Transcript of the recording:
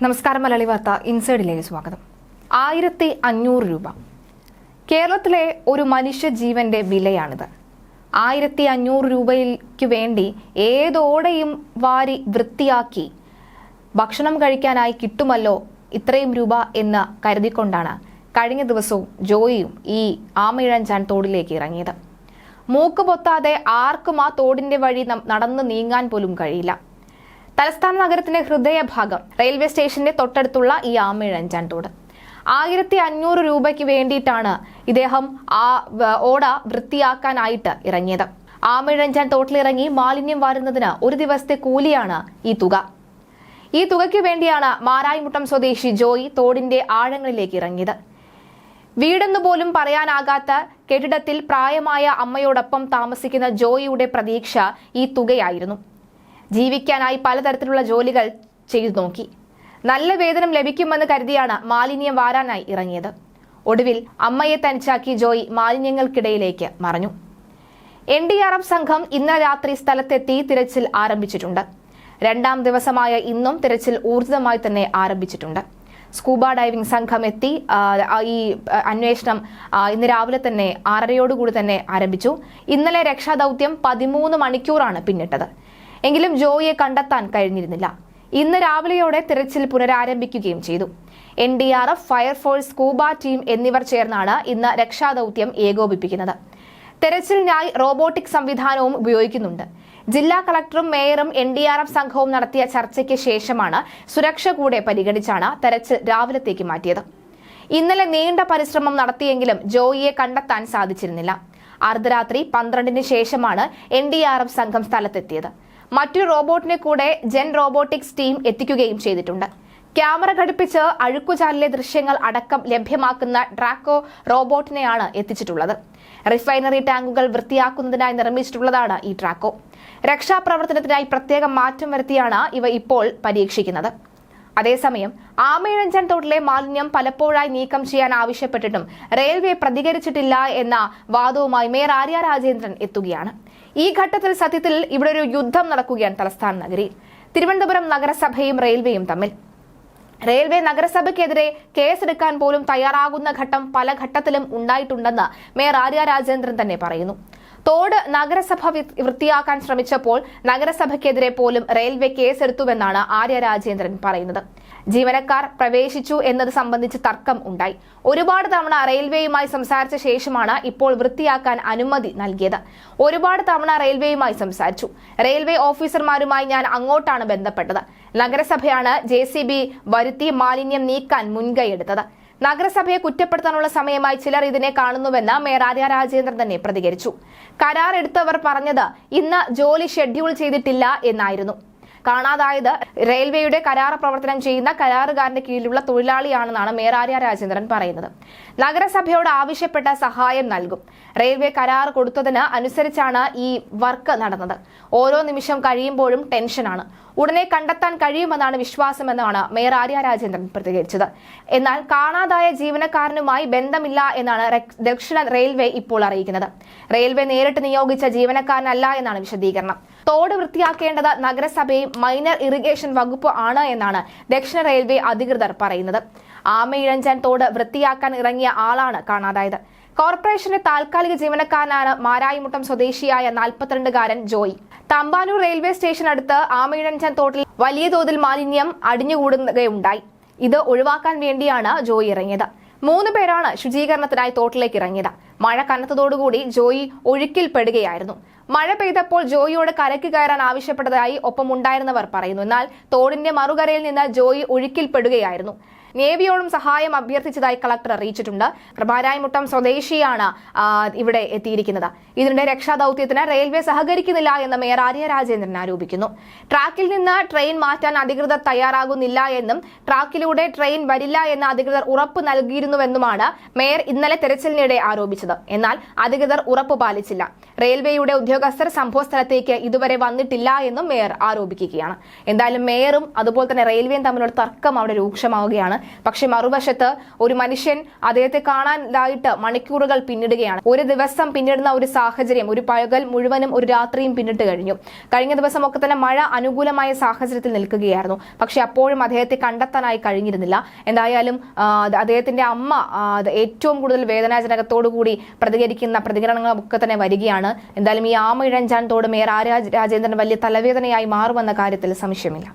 നമസ്കാരം. മലയാളി വാർത്ത ഇൻസൈഡിലേക്ക് സ്വാഗതം. 1500 രൂപ കേരളത്തിലെ ഒരു മനുഷ്യജീവന്റെ വിലയാണിത്. 1500 രൂപയ്ക്ക് വേണ്ടി ഏതോടെയും വാരി വൃത്തിയാക്കി ഭക്ഷണം കഴിക്കാനായി കിട്ടുമല്ലോ ഇത്രയും രൂപ എന്ന് കരുതിക്കൊണ്ടാണ് കഴിഞ്ഞ ദിവസവും ജോയിയും ഈ ആമയിഴഞ്ചാൻ തോടിലേക്ക് ഇറങ്ങിയത്. മൂക്ക് പൊത്താതെ ആർക്കും ആ തോടിന്റെ വഴി നടന്നു നീങ്ങാൻ പോലും കഴിയില്ല. തലസ്ഥാന നഗരത്തിന്റെ ഹൃദയഭാഗം റെയിൽവേ സ്റ്റേഷന്റെ തൊട്ടടുത്തുള്ള ഈ ആമയിഴഞ്ചാൻ തോട് 1500 രൂപയ്ക്ക് വേണ്ടിയിട്ടാണ് ഇദ്ദേഹം ആ ഓട വൃത്തിയാക്കാനായിട്ട് ഇറങ്ങിയത്. ആമയിഴഞ്ചാൻ തോട്ടിലിറങ്ങി മാലിന്യം വാരുന്നതിന് ഒരു ദിവസത്തെ കൂലിയാണ് ഈ തുക. ഈ തുകയ്ക്ക് വേണ്ടിയാണ് മാരായിമുട്ടം സ്വദേശി ജോയി തോടിന്റെ ആഴങ്ങളിലേക്ക് ഇറങ്ങിയത്. വീടെന്ന് പോലും പറയാനാകാത്ത കെട്ടിടത്തിൽ പ്രായമായ അമ്മയോടൊപ്പം താമസിക്കുന്ന ജോയിയുടെ പ്രതീക്ഷ ഈ തുകയായിരുന്നു. ജീവിക്കാനായി പലതരത്തിലുള്ള ജോലികൾ ചെയ്തു നോക്കി. നല്ല വേതനം ലഭിക്കുമെന്ന് കരുതിയാണ് മാലിന്യം വാരാനായി ഇറങ്ങിയത്. ഒടുവിൽ അമ്മയെ തനിച്ചാക്കി ജോയി മാലിന്യങ്ങൾക്കിടയിലേക്ക് മറഞ്ഞു. NDRF സംഘം ഇന്നലെ രാത്രി സ്ഥലത്തെത്തി തിരച്ചിൽ ആരംഭിച്ചിട്ടുണ്ട്. രണ്ടാം ദിവസമായ ഇന്നും തിരച്ചിൽ ഊർജിതമായി തന്നെ ആരംഭിച്ചിട്ടുണ്ട്. സ്കൂബ ഡൈവിംഗ് സംഘം എത്തി ഈ അന്വേഷണം ഇന്ന് രാവിലെ തന്നെ 6:30 തന്നെ ആരംഭിച്ചു. ഇന്നലെ രക്ഷാദൌത്യം 13 മണിക്കൂറാണ് പിന്നിട്ടത്. എങ്കിലും ജോയിയെ കണ്ടെത്താൻ കഴിഞ്ഞിരുന്നില്ല. ഇന്ന് രാവിലെയോടെ തിരച്ചിൽ പുനരാരംഭിക്കുകയും ചെയ്തു. NDRF, ഫയർഫോഴ്സ്, സ്കൂബ ടീം എന്നിവർ ചേർന്നാണ് ഇന്ന് രക്ഷാദൌത്യം ഏകോപിപ്പിക്കുന്നത്. തെരച്ചിലിനായി റോബോട്ടിക് സംവിധാനവും ഉപയോഗിക്കുന്നുണ്ട്. ജില്ലാ കളക്ടറും മേയറും NDRF സംഘവും നടത്തിയ ചർച്ചയ്ക്ക് ശേഷമാണ് സുരക്ഷ കൂടെ പരിഗണിച്ചാണ് തെരച്ചിൽ രാവിലത്തേക്ക് മാറ്റിയത്. ഇന്നലെ നീണ്ട പരിശ്രമം നടത്തിയെങ്കിലും ജോയിയെ കണ്ടെത്താൻ സാധിച്ചിരുന്നില്ല. അർദ്ധരാത്രി 12-ന് ശേഷമാണ് NDRF സംഘം സ്ഥലത്തെത്തിയത്. മറ്റൊരു റോബോട്ടിനെ കൂടെ ജെൻ റോബോട്ടിക്സ് ടീം എത്തിക്കുകയും ചെയ്തിട്ടുണ്ട്. ക്യാമറ ഘടിപ്പിച്ച് അഴുക്കുചാലിലെ ദൃശ്യങ്ങൾ അടക്കം ലഭ്യമാക്കുന്ന ഡ്രാക്കോ റോബോട്ടിനെയാണ് എത്തിച്ചിട്ടുള്ളത്. റിഫൈനറി ടാങ്കുകൾ വൃത്തിയാക്കുന്നതിനായി നിർമ്മിച്ചിട്ടുള്ളതാണ് ഈ ഡ്രാക്കോ. രക്ഷാപ്രവർത്തനത്തിനായി പ്രത്യേകം മാറ്റം വരുത്തിയാണ് ഇവ ഇപ്പോൾ പരീക്ഷിക്കുന്നത്. അതേസമയം ആമയിഴഞ്ചാൻ തോട്ടിലെ മാലിന്യം പലപ്പോഴായി നീക്കം ചെയ്യാൻ ആവശ്യപ്പെട്ടിട്ടും റെയിൽവേ പ്രതികരിച്ചിട്ടില്ല എന്ന വാദവുമായി മേയർ ആര്യ രാജേന്ദ്രൻ എത്തുകയാണ്. ഈ ഘട്ടത്തിൽ സത്യത്തിൽ ഇവിടെ ഒരു യുദ്ധം നടക്കുകയാണ് തലസ്ഥാന നഗരിയിൽ. തിരുവനന്തപുരം നഗരസഭയും റെയിൽവേയും തമ്മിൽ. റെയിൽവേ നഗരസഭയ്ക്കെതിരെ കേസെടുക്കാൻ പോലും തയ്യാറാകുന്ന ഘട്ടം പല ഘട്ടത്തിലും ഉണ്ടായിട്ടുണ്ടെന്ന് മേയർ ആര്യ രാജേന്ദ്രൻ തന്നെ പറയുന്നു. തോട് നഗരസഭ വൃത്തിയാക്കാൻ ശ്രമിച്ചപ്പോൾ നഗരസഭയ്ക്കെതിരെ പോലും റെയിൽവേ കേസെടുത്തുവെന്നാണ് ആര്യ രാജേന്ദ്രൻ പറയുന്നത്. ജീവനക്കാർ പ്രവേശിച്ചു എന്നത് സംബന്ധിച്ച് തർക്കം ഉണ്ടായി. ഒരുപാട് തവണ റെയിൽവേയുമായി സംസാരിച്ച ശേഷമാണ് ഇപ്പോൾ വൃത്തിയാക്കാൻ അനുമതി നൽകിയത്. ഒരുപാട് തവണ റെയിൽവേയുമായി സംസാരിച്ചു. റെയിൽവേ ഓഫീസർമാരുമായി ഞാൻ അങ്ങോട്ടാണ് ബന്ധപ്പെട്ടത്. നഗരസഭയാണ് JCB വരുത്തി മാലിന്യം നീക്കാൻ മുൻകൈയെടുത്തത്. നഗരസഭയെ കുറ്റപ്പെടുത്താനുള്ള സമയമായി ചിലർ ഇതിനെ കാണുന്നുവെന്ന് മേയർ ആര്യ രാജേന്ദ്രൻ തന്നെ പ്രതികരിച്ചു. കരാർ എടുത്തവർ പറഞ്ഞത് ഇന്ന് ജോലി ഷെഡ്യൂൾ ചെയ്തിട്ടില്ല എന്നായിരുന്നു. കാണാതായത് റെയിൽവേയുടെ കരാർ പ്രവർത്തനം ചെയ്യുന്ന കരാറുകാരന്റെ കീഴിലുള്ള തൊഴിലാളിയാണെന്നാണ് മേയർ ആര്യ രാജേന്ദ്രൻ പറയുന്നത്. നഗരസഭയോട് ആവശ്യപ്പെട്ട സഹായം നൽകും. റെയിൽവേ കരാർ കൊടുത്തതിന് അനുസരിച്ചാണ് ഈ വർക്ക് നടന്നത്. ഓരോ നിമിഷം കഴിയുമ്പോഴും ടെൻഷനാണ്. ഉടനെ കണ്ടെത്താൻ കഴിയുമെന്നാണ് വിശ്വാസമെന്നാണ് മേയർ ആര്യ രാജേന്ദ്രൻ പ്രതികരിച്ചത്. എന്നാൽ കാണാതായ ജീവനക്കാരനുമായി ബന്ധമില്ല എന്നാണ് ദക്ഷിണ റെയിൽവേ ഇപ്പോൾ അറിയിക്കുന്നത്. റെയിൽവേ നേരിട്ട് നിയോഗിച്ച ജീവനക്കാരനല്ല എന്നാണ് വിശദീകരണം. തോട് വൃത്തിയാക്കേണ്ടത് നഗരസഭയും മൈനർ ഇറിഗേഷൻ വകുപ്പ് ആണ് എന്നാണ് ദക്ഷിണ റെയിൽവേ അധികൃതർ പറയുന്നത്. ആമയിഴഞ്ചാൻ തോട് വൃത്തിയാക്കാൻ ഇറങ്ങിയ ആളാണ് കാണാതായത്. കോർപ്പറേഷന്റെ താൽക്കാലിക ജീവനക്കാരനാണ് മാരായിമുട്ടം സ്വദേശിയായ 42-കാരൻ ജോയി. തമ്പാനൂർ റെയിൽവേ സ്റ്റേഷൻ അടുത്ത് ആമയിഴഞ്ചാൻ തോട്ടിൽ വലിയ തോതിൽ മാലിന്യം അടിഞ്ഞുകൂടുകയുണ്ടായി. ഇത് ഒഴിവാക്കാൻ വേണ്ടിയാണ് ജോയി ഇറങ്ങിയത്. 3 പേരാണ് ശുചീകരണത്തിനായി തോട്ടിലേക്ക് ഇറങ്ങിയത്. മഴ കനത്തതോടുകൂടി ജോയി ഒഴുക്കിൽപ്പെടുകയായിരുന്നു. മഴ പെയ്തപ്പോൾ ജോയിയോട് കരയ്ക്ക് കയറാൻ ആവശ്യപ്പെട്ടതായി ഒപ്പമുണ്ടായിരുന്നവർ പറയുന്നു. എന്നാൽ തോടിന്റെ മറുകരയിൽ നിന്ന് ജോയി ഒഴുക്കിൽപ്പെടുകയായിരുന്നു. നേവിയോടും സഹായം അഭ്യർത്ഥിച്ചതായി കളക്ടർ അറിയിച്ചിട്ടുണ്ട്. മാരായിമുട്ടം സ്വദേശിയാണ് ഇവിടെ എത്തിയിരിക്കുന്നത്. ഇതിനിടെ രക്ഷാദൌത്യത്തിന് റെയിൽവേ സഹകരിക്കുന്നില്ല എന്ന് മേയർ ആര്യ രാജേന്ദ്രൻ ആരോപിക്കുന്നു. ട്രാക്കിൽ നിന്ന് ട്രെയിൻ മാറ്റാൻ അധികൃതർ തയ്യാറാകുന്നില്ല എന്നും ട്രാക്കിലൂടെ ട്രെയിൻ വരില്ല എന്ന് അധികൃതർ ഉറപ്പ് നൽകിയിരുന്നുവെന്നുമാണ് മേയർ ഇന്നലെ തെരച്ചിലിനിടെ ആരോപിച്ചത്. എന്നാൽ അധികൃതർ ഉറപ്പ് പാലിച്ചില്ല. റെയിൽവേയുടെ ഉദ്യോഗസ്ഥർ ഉദ്യോഗസ്ഥർ സംഭവ സ്ഥലത്തേക്ക് ഇതുവരെ വന്നിട്ടില്ല എന്നും മേയർ ആരോപിക്കുകയാണ്. എന്തായാലും മേയറും അതുപോലെ തന്നെ റെയിൽവേയും തമ്മിലുള്ള തർക്കം അവിടെ രൂക്ഷമാവുകയാണ്. പക്ഷെ മറുവശത്ത് ഒരു മനുഷ്യൻ അദ്ദേഹത്തെ കാണാനായിട്ട് മണിക്കൂറുകൾ പിന്നിടുകയാണ്. ഒരു ദിവസം പിന്നിടുന്ന ഒരു സാഹചര്യം, ഒരു പകൽ മുഴുവനും ഒരു രാത്രിയും പിന്നിട്ട് കഴിഞ്ഞു. കഴിഞ്ഞ ദിവസമൊക്കെ തന്നെ മഴ അനുകൂലമായ സാഹചര്യത്തിൽ നിൽക്കുകയായിരുന്നു. പക്ഷെ അപ്പോഴും അദ്ദേഹത്തെ കണ്ടെത്താനായി കഴിഞ്ഞിരുന്നില്ല. എന്തായാലും അദ്ദേഹത്തിന്റെ അമ്മ ഏറ്റവും കൂടുതൽ വേദനാജനകത്തോടുകൂടി പ്രതികരിക്കുന്ന പ്രതികരണങ്ങളൊക്കെ തന്നെ വരികയാണ്. എന്തായാലും ഈ ആമയിഴഞ്ചാൻ തോട് മേയർ രാജേന്ദ്രൻ വലിയ തലവേദനയായി മാറുമെന്ന കാര്യത്തിൽ സംശയമില്ല.